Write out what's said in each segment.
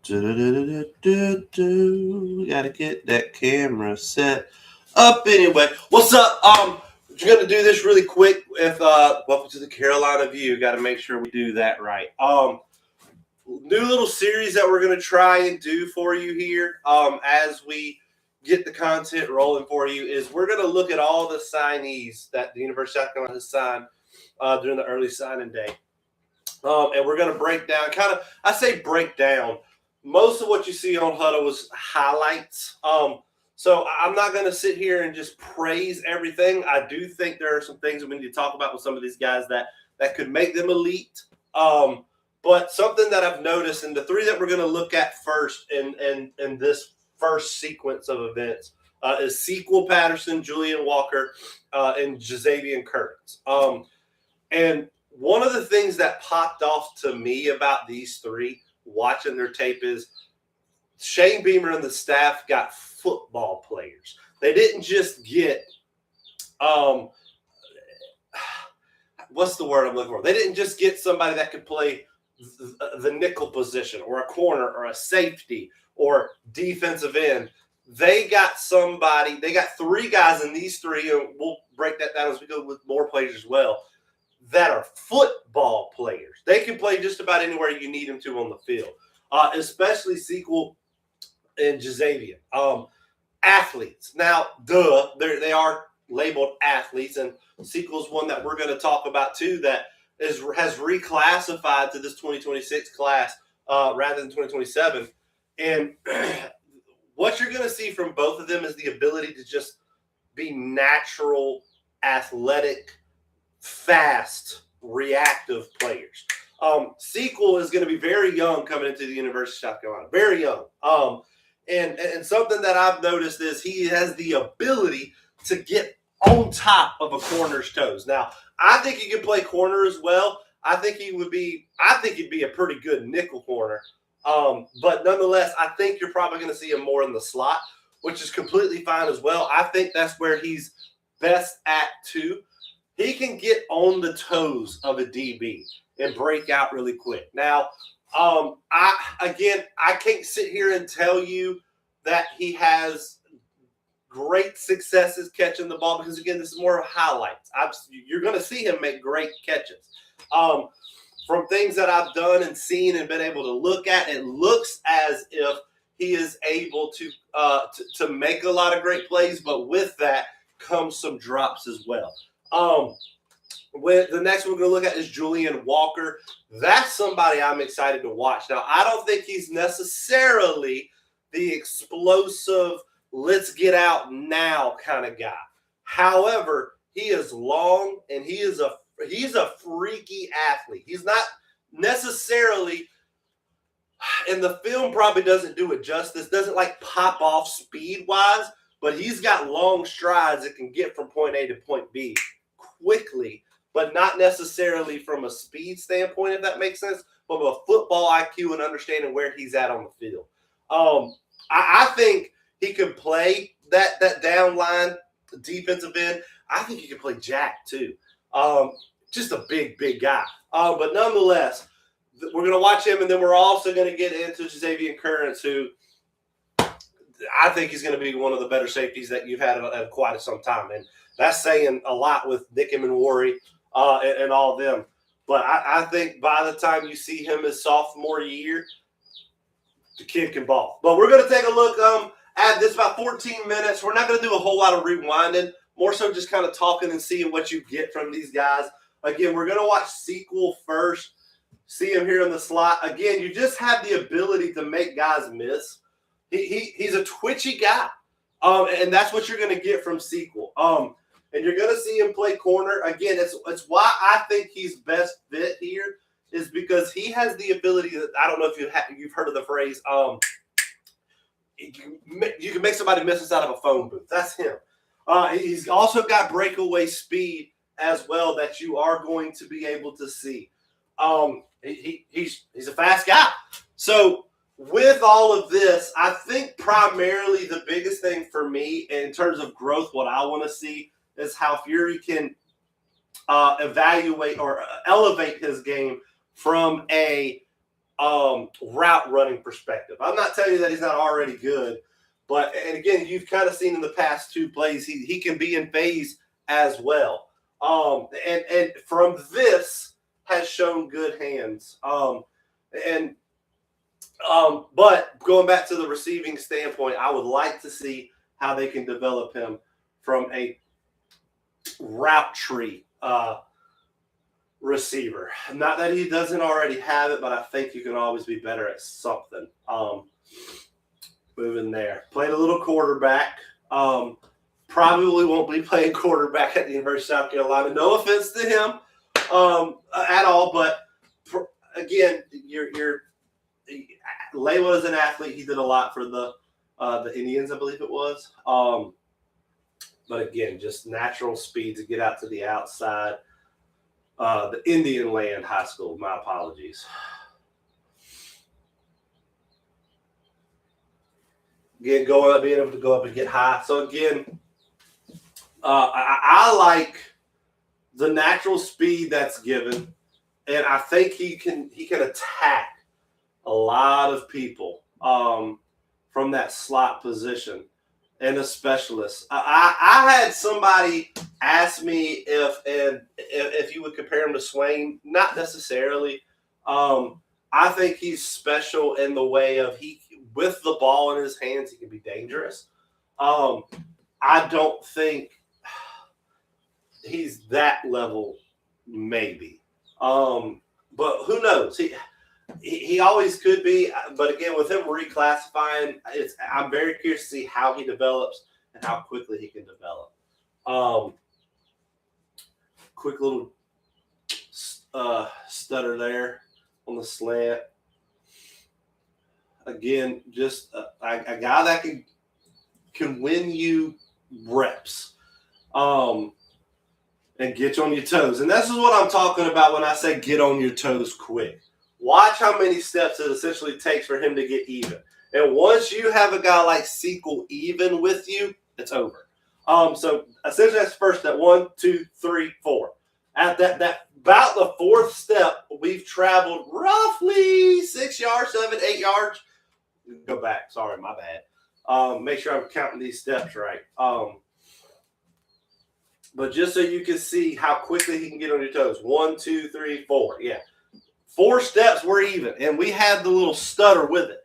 Do. Gotta get that camera set up anyway. What's up? We're gonna do this really quick. If welcome to the Carolina View. Got to make sure we do that right. New little series that we're gonna try and do for you here. As we get the content rolling for you, is we're gonna look at all the signees that the University of South Carolina has signed during the early signing day. And we're going to break down, I say break down. Most of what you see on Huddle was highlights. So I'm not going to sit here and just praise everything. I do think there are some things that we need to talk about with some of these guys that could make them elite. But something that I've noticed, and the three that we're going to look at first in this first sequence of events is Sequel, Patterson, Julian Walker, and Jazavian Currence. And one of the things that popped off to me about these three watching their tape is Shane Beamer and the staff got football players. They didn't just get what's the word I'm looking for? They didn't just get somebody that could play the nickel position or a corner or a safety or defensive end. They got three guys in these three, and we'll break that down as we go with more players as well, that are football players. They can play just about anywhere you need them to on the field, especially Sequel and Jazavian. Athletes. Now, they are labeled athletes, and Sequel's one that we're going to talk about too that has reclassified to this 2026 class rather than 2027. And what you're going to see from both of them is the ability to just be natural, athletic, fast, reactive players. Sequel is going to be very young coming into the University of South Carolina. Very young. And something that I've noticed is he has the ability to get on top of a corner's toes. Now, I think he can play corner as well. I think he'd be a pretty good nickel corner. But nonetheless, I think you're probably going to see him more in the slot, which is completely fine as well. I think that's where he's best at too. He can get on the toes of a DB and break out really quick. Now, I can't sit here and tell you that he has great successes catching the ball because, again, this is more of highlights. You're going to see him make great catches. From things that I've done and seen and been able to look at, it looks as if he is able to make a lot of great plays, but with that comes some drops as well. With the next one we're going to look at is Julian Walker. That's somebody I'm excited to watch. Now, I don't think he's necessarily the explosive, let's get out now kind of guy. However, he is long and he's a freaky athlete. He's not necessarily, and the film probably doesn't do it justice, doesn't like pop off speed-wise, but he's got long strides that can get from point A to point B quickly, but not necessarily from a speed standpoint, if that makes sense, but from a football IQ and understanding where he's at on the field. I think he can play that down line defensive end. I think he can play jack too. Just a big guy. But nonetheless, we're going to watch him, and then we're also going to get into Jazavian Currence, who I think he's going to be one of the better safeties that you've had in quite some time. And that's saying a lot with Nick Emenwari and all of them. But I think by the time you see him his sophomore year, the kid can ball. But we're going to take a look at this about 14 minutes. We're not going to do a whole lot of rewinding, more so just kind of talking and seeing what you get from these guys. Again, we're going to watch Sequel first, see him here in the slot. Again, you just have the ability to make guys miss. He's a twitchy guy, and that's what you're going to get from Sequel. And you're going to see him play corner. Again, it's why I think he's best fit here is because he has the ability that I don't know if you've heard of the phrase, you can make somebody miss inside of a phone booth. That's him. He's also got breakaway speed as well that you are going to be able to see. He's a fast guy. So with all of this, I think primarily the biggest thing for me in terms of growth, what I want to see is how Fury can evaluate or elevate his game from a route running perspective. I'm not telling you that he's not already good, but and again, you've kind of seen in the past 2 plays he can be in phase as well. And from this has shown good hands. But going back to the receiving standpoint, I would like to see how they can develop him from a route tree receiver. Not that he doesn't already have it, but I think you can always be better at something. Moving there. Played a little quarterback. Probably won't be playing quarterback at the University of South Carolina. No offense to him at all, but again, you're labeled as an athlete. He did a lot for the Indians, I believe it was. But again, just natural speed to get out to the outside. The Indian Land High School. My apologies. Again, being able to go up and get high. So again, I like the natural speed that's given, and I think he can attack a lot of people from that slot position and a specialist. I had somebody ask me if you would compare him to Swain. Not necessarily. I think he's special in the way of with the ball in his hands, he can be dangerous. I don't think he's that level, maybe. But who knows? He always could be. But again, with him reclassifying, I'm very curious to see how he develops and how quickly he can develop. Quick little stutter there on the slant. Again, just a guy that can win you reps. And get you on your toes. And this is what I'm talking about when I say get on your toes quick. Watch how many steps it essentially takes for him to get even. And once you have a guy like Sequel even with you, it's over. So essentially that's the first step. 1, 2, 3, 4. At that about the 4th step, we've traveled roughly 6 yards, 7, 8 yards. Go back. Sorry, my bad. Make sure I'm counting these steps right. But just so you can see how quickly he can get on your toes. 1, 2, 3, 4. Yeah. 4 steps, we're even. And we had the little stutter with it.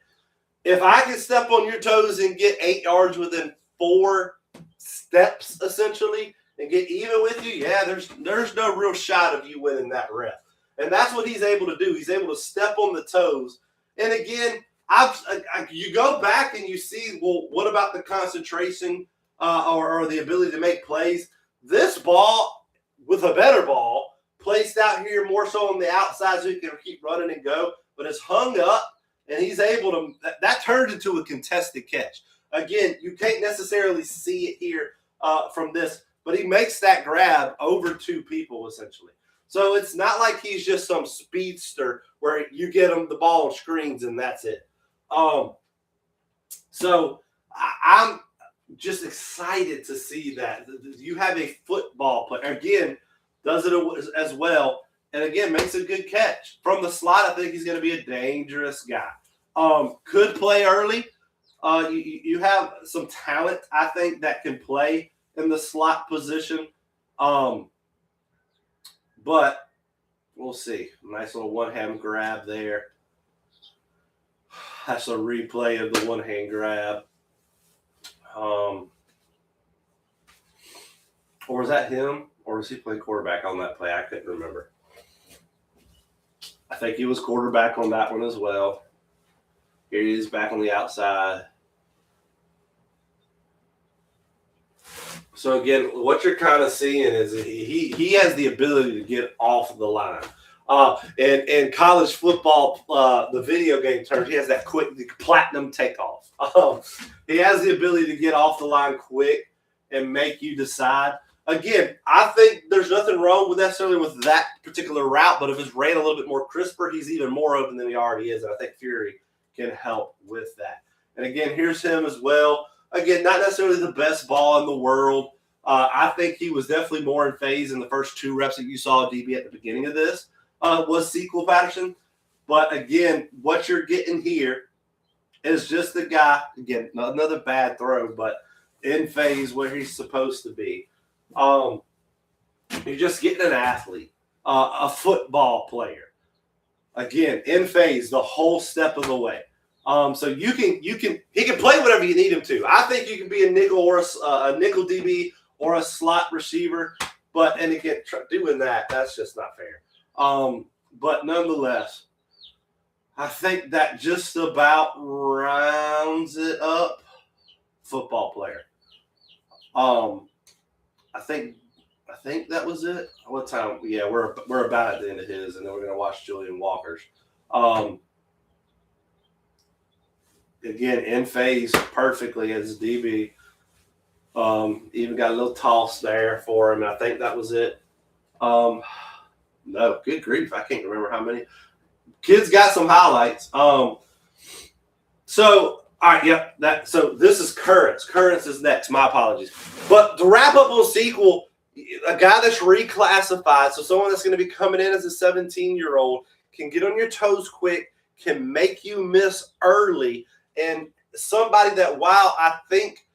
If I can step on your toes and get 8 yards within 4 steps, essentially, and get even with you, yeah, there's no real shot of you winning that rep. And that's what he's able to do. He's able to step on the toes. And again, you go back and you see, well, what about the concentration or the ability to make plays? This ball, with a better ball, placed out here more so on the outside so he can keep running and go, but it's hung up, and he's able to – that turned into a contested catch. Again, you can't necessarily see it here from this, but he makes that grab over 2 people, essentially. So it's not like he's just some speedster where you get him the ball on screens and that's it. So I'm – just excited to see that. You have a football player. Again, does it as well. And again, makes a good catch. From the slot, I think he's going to be a dangerous guy. Could play early. You have some talent, I think, that can play in the slot position. But we'll see. Nice little one-hand grab there. That's a replay of the one-hand grab. Or was that him? Or was he playing quarterback on that play? I couldn't remember. I think he was quarterback on that one as well. Here he is back on the outside. So again, what you're kind of seeing is he has the ability to get off the line. And in college football, the video game terms, he has that quick platinum takeoff. He has the ability to get off the line quick and make you decide. Again, I think there's nothing wrong necessarily with that particular route, but if it's ran a little bit more crisper, he's even more open than he already is. And I think Fury can help with that. And again, here's him as well. Again, not necessarily the best ball in the world. I think he was definitely more in phase in the first 2 reps that you saw DB at the beginning of this. Was Sequel Patterson. But again, what you're getting here is just the guy, again, another bad throw, but in phase where he's supposed to be. You're just getting an athlete, a football player. Again, in phase the whole step of the way. So he can play whatever you need him to. I think you can be a nickel or a nickel DB or a slot receiver, and again, doing that's just not fair. But nonetheless, I think that just about rounds it up. Football player. I think that was it. What time? Yeah, we're about at the end of his, and then we're gonna watch Julian Walker's. Again, in phase perfectly as DB. Even got a little toss there for him. I think that was it. No, good grief. I can't remember how many. Kids got some highlights. So, all right, yep. So this is Currence. Currence is next. My apologies. But to wrap up on sequel, a guy that's reclassified, so someone that's going to be coming in as a 17-year-old, can get on your toes quick, can make you miss early, and somebody that, while I think,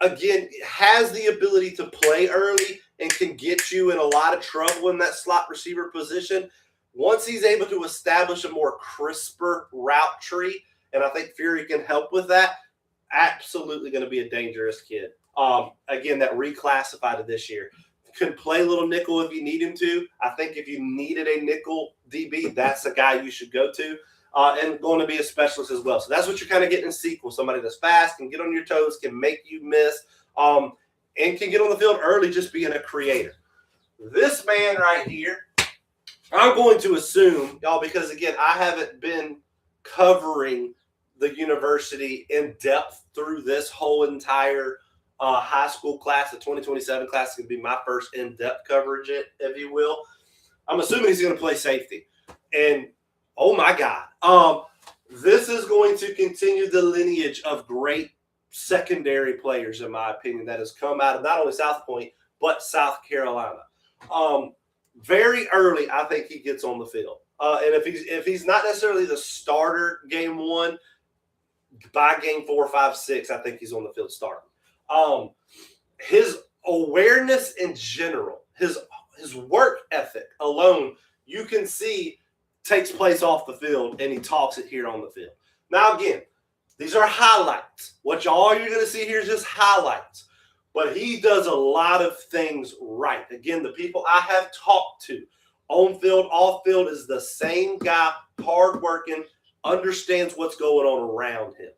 again, has the ability to play early and can get you in a lot of trouble in that slot receiver position, once he's able to establish a more crisper route tree, and I think Fury can help with that, absolutely going to be a dangerous kid. Again, that reclassified to this year. Can play a little nickel if you need him to. I think if you needed a nickel DB, that's a guy you should go to. And going to be a specialist as well. So that's what you're kind of getting in sequel. Somebody that's fast, can get on your toes, can make you miss, and can get on the field early just being a creator. This man right here, I'm going to assume, y'all, because, again, I haven't been covering the university in depth through this whole entire high school class. The 2027 class is going to be my first in-depth coverage, if you will. I'm assuming he's going to play safety. And, oh, my God, this is going to continue the lineage of great secondary players, in my opinion, that has come out of not only South Point, but South Carolina. Very early, I think he gets on the field. And if he's not necessarily the starter game one, by game 4, 5, 6, I think he's on the field starting. His awareness in general, his work ethic alone, you can see takes place off the field, and he talks it here on the field. Now, again, these are highlights. All you're going to see here is just highlights. But he does a lot of things right. Again, the people I have talked to, on field, off field, is the same guy, hardworking, understands what's going on around him.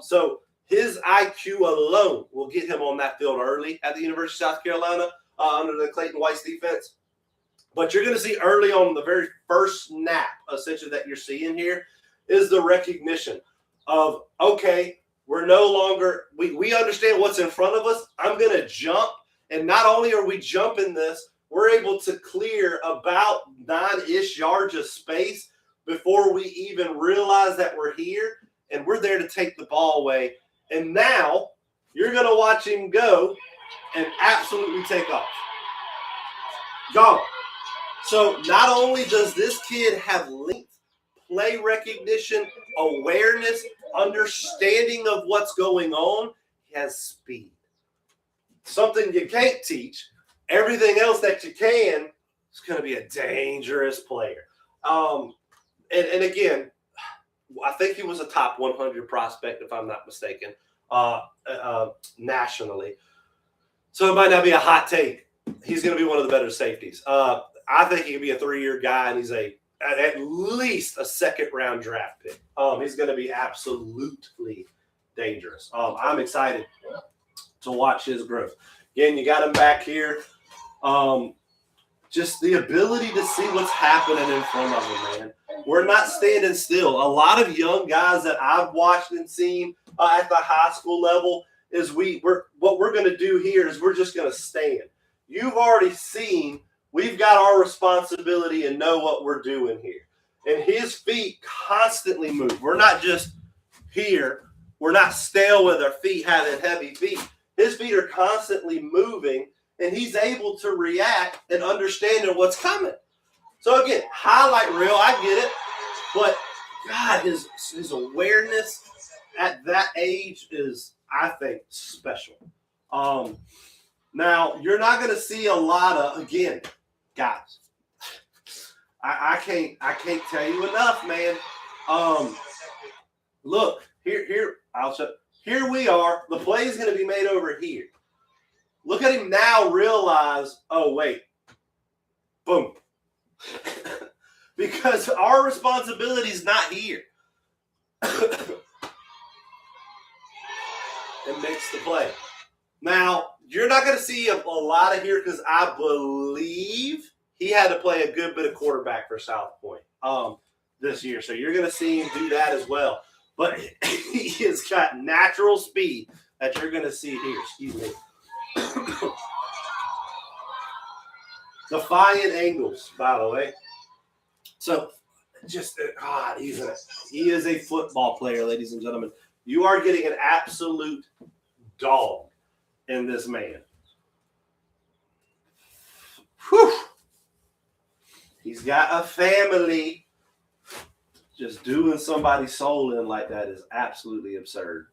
So his IQ alone will get him on that field early at the University of South Carolina under the Clayton Weiss defense. But you're going to see early on the very first snap, essentially, that you're seeing here is the recognition of, okay, we're no longer, we understand what's in front of us. I'm going to jump. And not only are we jumping this, we're able to clear about 9-ish yards of space before we even realize that we're here. And we're there to take the ball away. And now you're going to watch him go and absolutely take off. Go. So not only does this kid have length, play recognition, awareness, understanding of what's going on, he has speed. Something you can't teach. Everything else that you can is going to be a dangerous player. And again, I think he was a top 100 prospect, if I'm not mistaken, nationally. So it might not be a hot take. He's going to be one of the better safeties. I think he could be a 3-year guy, and he's at least a second-round draft pick. He's going to be absolutely dangerous. I'm excited to watch his growth. Again, you got him back here. Just the ability to see what's happening in front of him, man. We're not standing still. A lot of young guys that I've watched and seen at the high school level is what we're going to do here is we're just going to stand. You've already seen we've got our responsibility and know what we're doing here. And his feet constantly move. We're not just here. We're not stale with our feet having heavy feet. His feet are constantly moving, and he's able to react and understanding what's coming. So, again, highlight reel, I get it. But God, his awareness at that age is, I think, special. Now you're not going to see a lot of, again, guys. I can't tell you enough, man. Look here. I'll show. Here we are. The play is going to be made over here. Look at him now. Realize, oh wait, boom. Because our responsibility is not here. It makes the play. Now, you're not going to see a lot of here because I believe he had to play a good bit of quarterback for South Point this year. So you're going to see him do that as well. But he has got natural speed that you're going to see here. Excuse me. Defying angles, by the way. So just, God, he is a football player, ladies and gentlemen. You are getting an absolute dog in this man. Whew. He's got a family. Just doing somebody's soul in like that is absolutely absurd.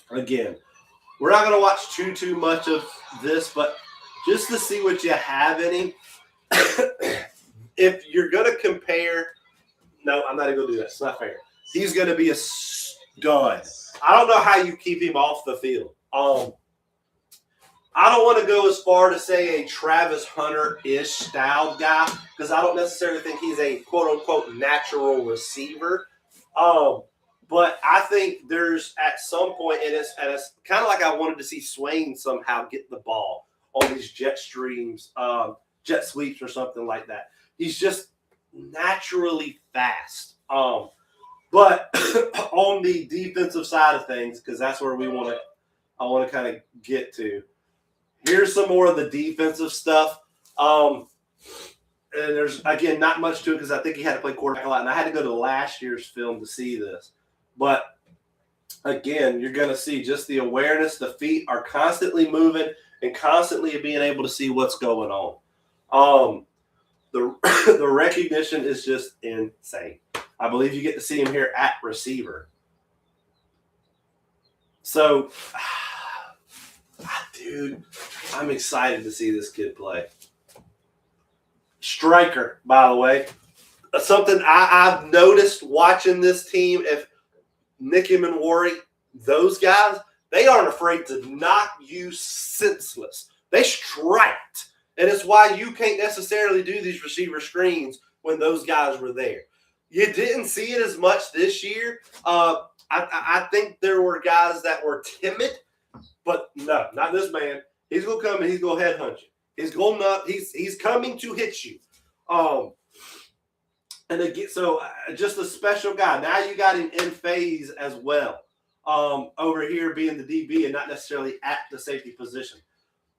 Again, we're not going to watch too much of this, but just to see what you have in him. If you're going to compare, no, I'm not going to do that. It's not fair. He's going to be a stud. I don't know how you keep him off the field. I don't want to go as far to say a Travis Hunter-ish style guy because I don't necessarily think he's a quote-unquote natural receiver. But I think there's at some point, and it's kind of like I wanted to see Swain somehow get the ball on these jet streams, jet sweeps or something like that. He's just naturally fast. But on the defensive side of things, because that's where I want to kind of get to. Here's some more of the defensive stuff. And there's, again, not much to it because I think he had to play quarterback a lot. And I had to go to last year's film to see this. But, again, you're going to see just the awareness. The feet are constantly moving and constantly being able to see what's going on. The recognition is just insane. I believe you get to see him here at receiver. So, dude, I'm excited to see this kid play. Striker, by the way. Something I've noticed watching this team, if Nicky Manwari, those guys, they aren't afraid to knock you senseless. They striked. And it's why you can't necessarily do these receiver screens when those guys were there. You didn't see it as much this year. I think there were guys that were timid. But no, not this man. He's gonna come and he's gonna headhunt you. He's gonna he's coming to hit you. And again, so just a special guy. Now you got him in phase as well. Over here being the DB and not necessarily at the safety position.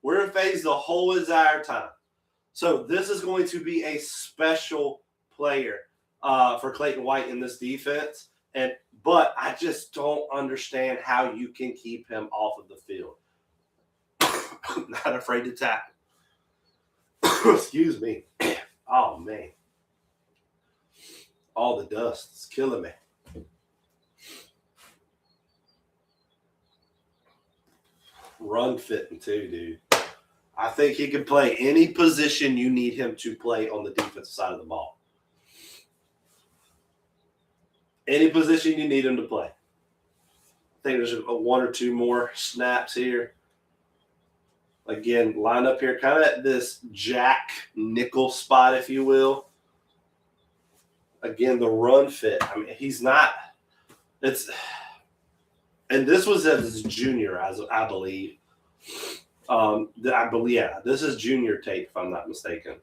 We're in phase the whole entire time. So this is going to be a special player for Clayton White in this defense. But I just don't understand how you can keep him off of the field. Not afraid to tackle. Excuse me. Oh, man. All the dust is killing me. Run fitting too, dude. I think he can play any position you need him to play on the defensive side of the ball. Any position you need him to play. I think there's one or two more snaps here. Again, line up here, kind of at this jack nickel spot, if you will. Again, the run fit. I mean, he's not. And this was as junior, I believe. This is junior tape, if I'm not mistaken.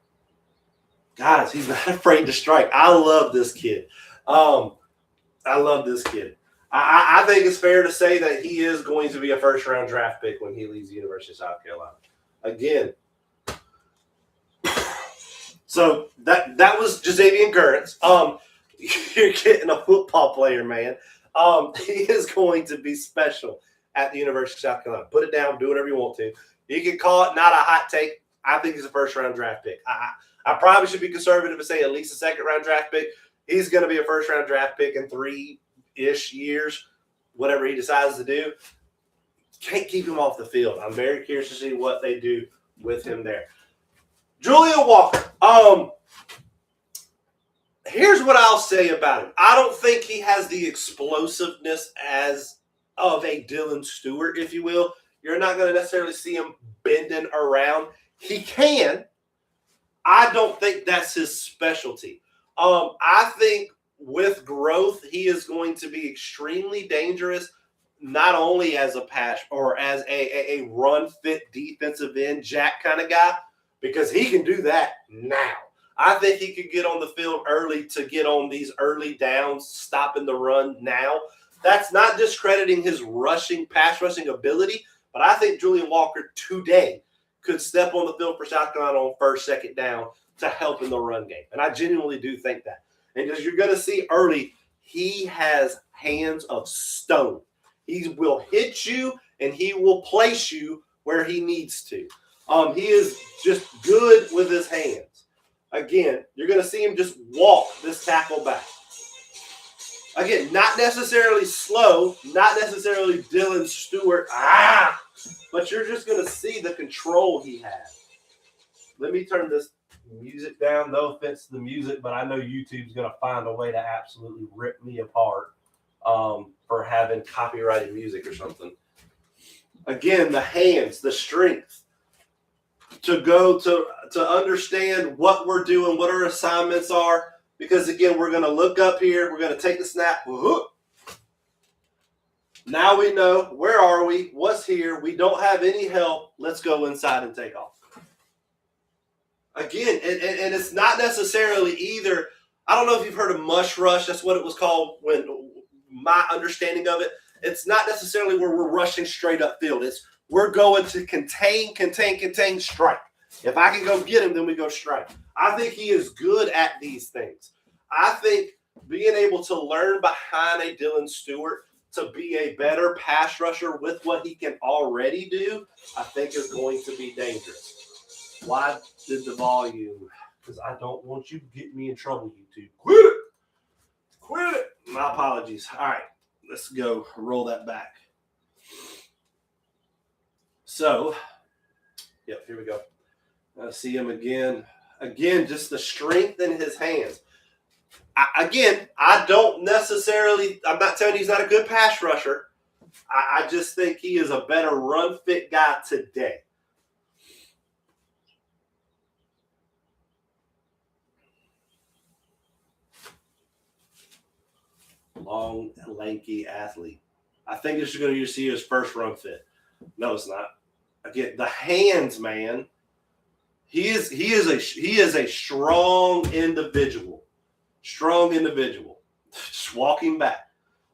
Guys, he's not afraid to strike. I love this kid. I love this kid. I think it's fair to say that he is going to be a first-round draft pick when he leaves the University of South Carolina. Again. So that was Jazavian Currence. You're getting a football player, man. He is going to be special at the University of South Carolina. Put it down. Do whatever you want to. You can call it not a hot take. I think he's a first-round draft pick. I probably should be conservative and say at least a second-round draft pick. He's going to be a first-round draft pick in 3-ish years, whatever he decides to do. Can't keep him off the field. I'm very curious to see what they do with him there. Julian Walker. Here's what I'll say about him. I don't think he has the explosiveness as of a Dylan Stewart, if you will. You're not going to necessarily see him bending around. He can. I don't think that's his specialty. I think with growth, he is going to be extremely dangerous, not only as a pass or as a run-fit defensive end jack kind of guy, because he can do that now. I think he could get on the field early to get on these early downs, stopping the run now. That's not discrediting his pass rushing ability, but I think Julian Walker today could step on the field for South Carolina on first, second down to help in the run game. And I genuinely do think that. And as you're going to see early, he has hands of stone. He will hit you, and he will place you where he needs to. He is just good with his hands. Again, you're going to see him just walk this tackle back. Again, not necessarily slow, not necessarily Dylan Stewart, but you're just going to see the control he has. Let me turn this music down. No offense to the music, but I know YouTube's going to find a way to absolutely rip me apart for having copyrighted music or something. Again, the hands, the strength to go to understand what we're doing, what our assignments are. Because, again, we're going to look up here. We're going to take the snap. Now we know. Where are we? What's here? We don't have any help. Let's go inside and take off. Again, and it's not necessarily either. I don't know if you've heard of mush rush. That's what it was called when my understanding of it. It's not necessarily where we're rushing straight upfield. It's we're going to contain, strike. If I can go get him, then we go strike. I think he is good at these things. I think being able to learn behind a Dylan Stewart to be a better pass rusher with what he can already do, I think is going to be dangerous. Why did the volume? Because I don't want you to get me in trouble, YouTube. Quit it. My apologies. All right, let's go. Roll that back. So, yep, here we go. I see him again. Again, just the strength in his hands. I don't necessarily, I'm not telling you he's not a good pass rusher. I just think he is a better run fit guy today. Long, lanky athlete. I think this is going to see his first run fit. No, it's not. Again, the hands, man. He is a strong individual. Strong individual. Just walking back.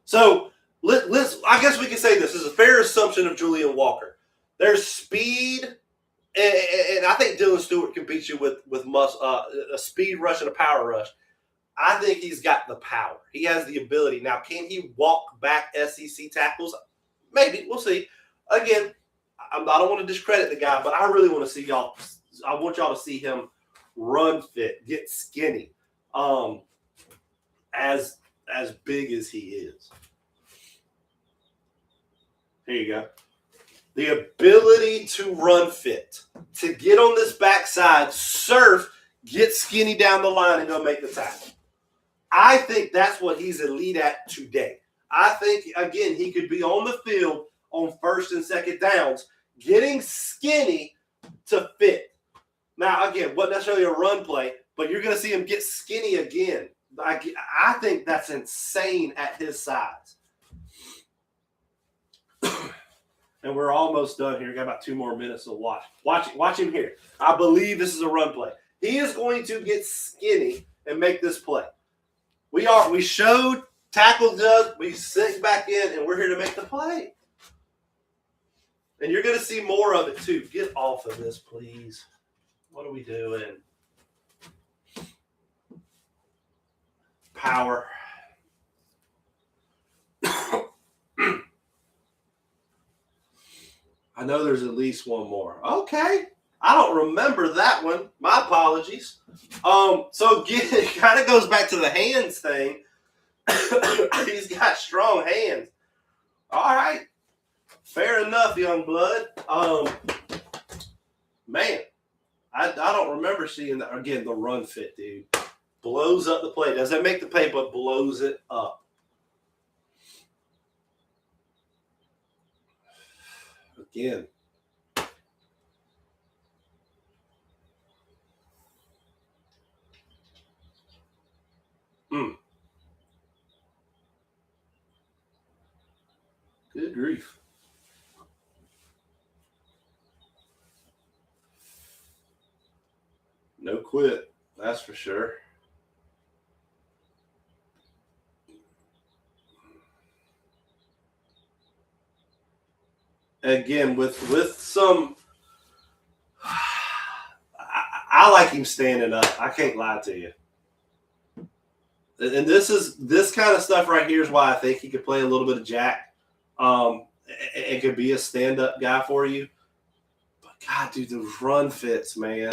So I guess we can say this is a fair assumption of Julian Walker. There's speed, and I think Dylan Stewart can beat you with a speed rush and a power rush. I think he's got the power. He has the ability. Now, can he walk back SEC tackles? Maybe. We'll see. Again, I don't want to discredit the guy, but I really want to see y'all. I want y'all to see him run fit, get skinny, as big as he is. Here you go. The ability to run fit, to get on this backside, surf, get skinny down the line, and go make the tackle. I think that's what he's elite at today. I think, again, he could be on the field on first and second downs, getting skinny to fit. Now, again, wasn't necessarily a run play, but you're going to see him get skinny again. I think that's insane at his size. And we're almost done here. We got about 2 more minutes to watch. Watch him here. I believe this is a run play. He is going to get skinny and make this play. We showed, tackle does, we sink back in, and we're here to make the play. And you're going to see more of it, too. Get off of this, please. What are we doing? Power. I know there's at least one more. Okay. I don't remember that one. My apologies. So again, it kind of goes back to the hands thing. He's got strong hands. All right. Fair enough, young blood. Man, I don't remember seeing that. Again, the run fit, dude. Blows up the play. Doesn't make the play, but blows it up. Again. Good grief. No quit. That's for sure. Again, with some, I like him standing up. I can't lie to you. And this kind of stuff right here is why I think he could play a little bit of jack. It could be a stand-up guy for you. But God, dude, those run fits, man.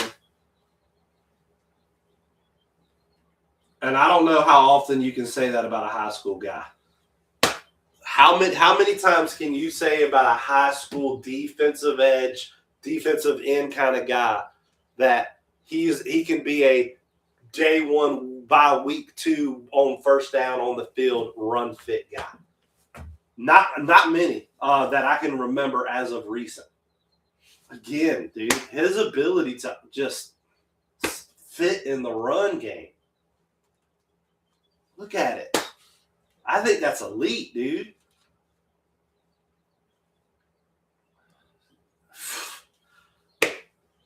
And I don't know how often you can say that about a high school guy. How many times can you say about a high school defensive edge, defensive end kind of guy that he can be a day one by week two on first down on the field run fit guy? Not many that I can remember as of recent. Again, dude, his ability to just fit in the run game. Look at it. I think that's elite, dude.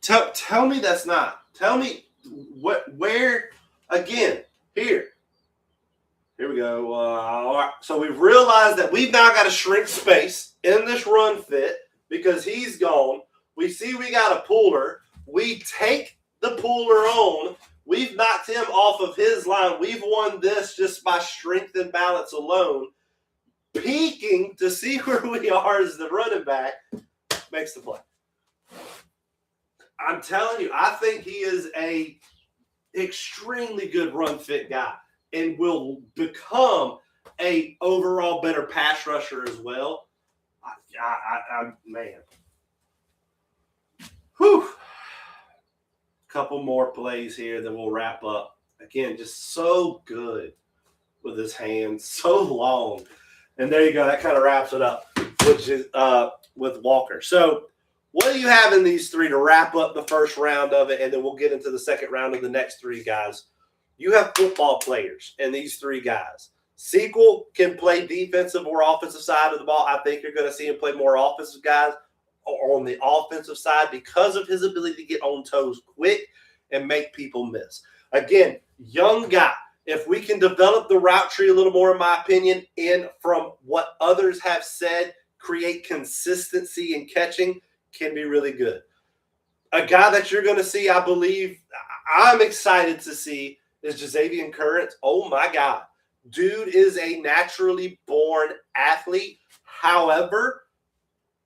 Tell me that's not. Tell me where again, here we go. All right. So we've realized that we've now got to shrink space in this run fit because he's gone. We see we got a puller. We take the puller on. We've knocked him off of his line. We've won this just by strength and balance alone. Peeking to see where we are as the running back makes the play. I'm telling you, I think he is a extremely good run fit guy and will become a overall better pass rusher as well. Man. Whew. Couple more plays here, then we'll wrap up. Again, just so good with his hands, so long. And there you go. That kind of wraps it up, which is with Walker. So what do you have in these three to wrap up the first round of it, and then we'll get into the second round of the next three guys? You have football players in these three guys. Sequel can play defensive or offensive side of the ball. I think you're going to see him play more offensive guys on the offensive side because of his ability to get on toes quick and make people miss. Again, young guy. If we can develop the route tree a little more, in my opinion, and from what others have said, create consistency in catching, can be really good. A guy that you're going to see, I believe, I'm excited to see is Currence. Oh, my God. Dude is a naturally born athlete. However,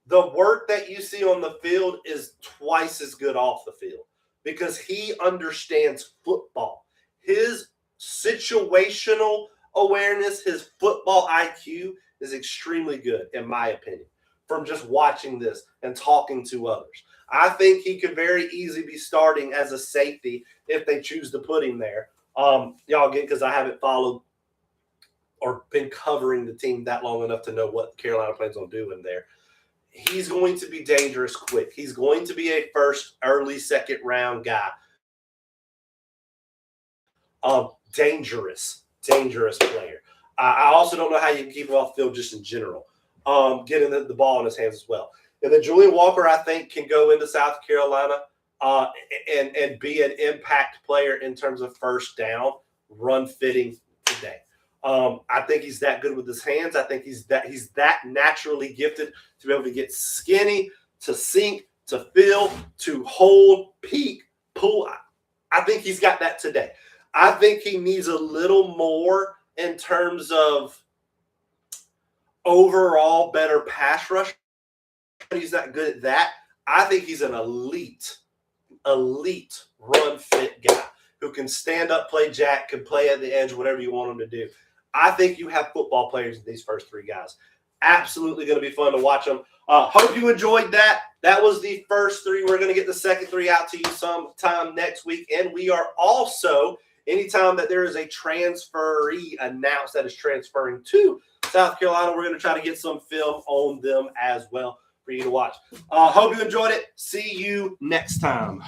the work that you see on the field is twice as good off the field because he understands football. His situational awareness, his football IQ is extremely good, in my opinion, from just watching this and talking to others. I think he could very easily be starting as a safety if they choose to put him there. Y'all get, because I haven't followed or been covering the team that long enough to know what Carolina plans on doing there. He's going to be dangerous quick. He's going to be a first, early, second round guy. Dangerous player. I also don't know how you can keep him off the field just in general. Getting the ball in his hands as well. And then Julian Walker, I think, can go into South Carolina and be an impact player in terms of first down, run fitting today. I think he's that good with his hands. I think he's that naturally gifted to be able to get skinny, to sink, to fill, to hold, peak, pull. I think he's got that today. I think he needs a little more in terms of overall better pass rush. He's not good at that. I think he's an elite elite run fit guy who can stand up, play jack, can play at the edge, whatever you want him to do. I think you have football players in these first three guys. Absolutely going to be fun to watch them. Hope you enjoyed that. That was the first three. We're going to get the second three out to you sometime next week. And we are also, anytime that there is a transferee announced that is transferring to South Carolina, we're going to try to get some film on them as well for you to watch. Hope you enjoyed it. See you next time.